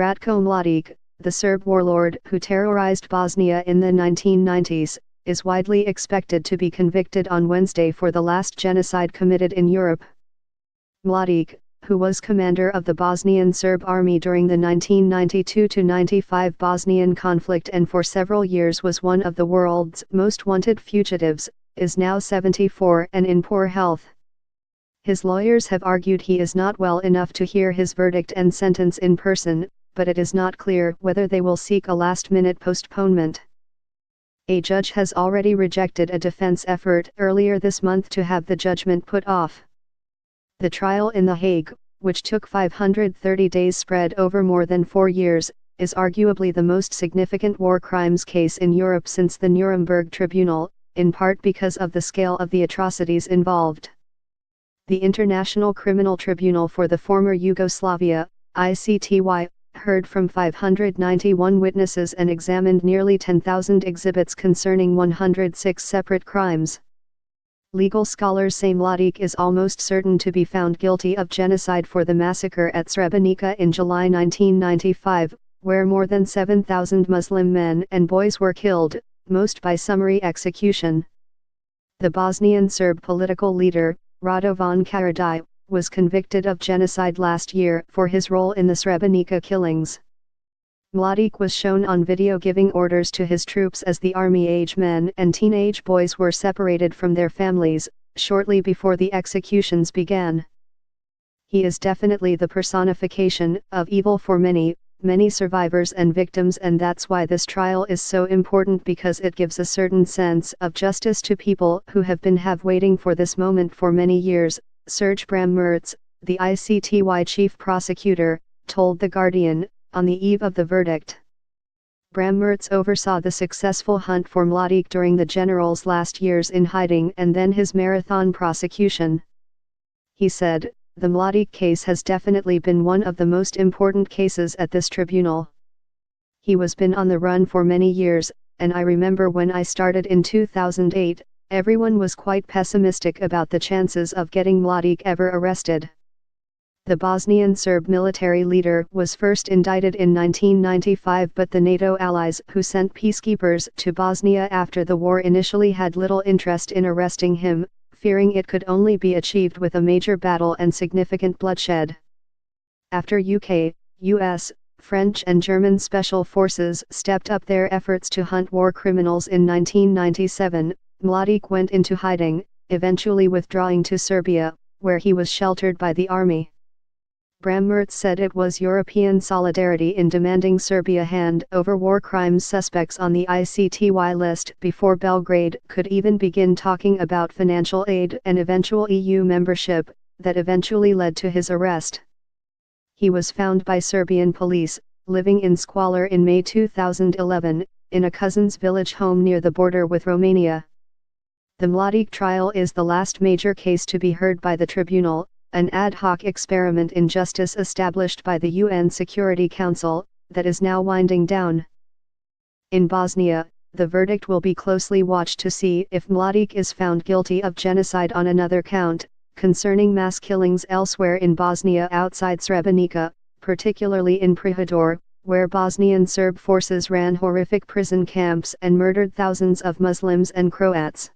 Ratko Mladić, the Serb warlord who terrorized Bosnia in the 1990s, is widely expected to be convicted on Wednesday for the last genocide committed in Europe. Mladić, who was commander of the Bosnian Serb army during the 1992-95 Bosnian conflict and for several years was one of the world's most wanted fugitives, is now 74 and in poor health. His lawyers have argued he is not well enough to hear his verdict and sentence in person, but it is not clear whether they will seek a last-minute postponement. A judge has already rejected a defense effort earlier this month to have the judgment put off. The trial in The Hague, which took 530 days spread over more than 4 years, is arguably the most significant war crimes case in Europe since the Nuremberg Tribunal, in part because of the scale of the atrocities involved. The International Criminal Tribunal for the former Yugoslavia, ICTY, heard from 591 witnesses and examined nearly 10,000 exhibits concerning 106 separate crimes. Legal scholars say Mladić is almost certain to be found guilty of genocide for the massacre at Srebrenica in July 1995, where more than 7,000 Muslim men and boys were killed, most by summary execution. The Bosnian Serb political leader, Radovan Karadzic, was convicted of genocide last year for his role in the Srebrenica killings. Mladić was shown on video giving orders to his troops as the army-age men and teenage boys were separated from their families, shortly before the executions began. He is definitely the personification of evil for many survivors and victims, and that's why this trial is so important, because it gives a certain sense of justice to people who have been waiting for this moment for many years, Serge Brammertz, the ICTY chief prosecutor, told The Guardian, on the eve of the verdict. Brammertz oversaw the successful hunt for Mladić during the general's last years in hiding and then his marathon prosecution. He said, "The Mladić case has definitely been one of the most important cases at this tribunal. He was been on the run for many years, and I remember when I started in 2008, everyone was quite pessimistic about the chances of getting Mladić ever arrested." The Bosnian Serb military leader was first indicted in 1995, but the NATO allies who sent peacekeepers to Bosnia after the war initially had little interest in arresting him, fearing it could only be achieved with a major battle and significant bloodshed. After UK, US, French and German special forces stepped up their efforts to hunt war criminals in 1997, Mladić went into hiding, eventually withdrawing to Serbia, where he was sheltered by the army. Brammertz said it was European solidarity in demanding Serbia hand over war crimes suspects on the ICTY list before Belgrade could even begin talking about financial aid and eventual EU membership, that eventually led to his arrest. He was found by Serbian police, living in squalor in May 2011, in a cousin's village home near the border with Romania. The Mladić trial is the last major case to be heard by the tribunal, an ad hoc experiment in justice established by the UN Security Council, that is now winding down. In Bosnia, the verdict will be closely watched to see if Mladić is found guilty of genocide on another count, concerning mass killings elsewhere in Bosnia outside Srebrenica, particularly in Prihedor, where Bosnian Serb forces ran horrific prison camps and murdered thousands of Muslims and Croats.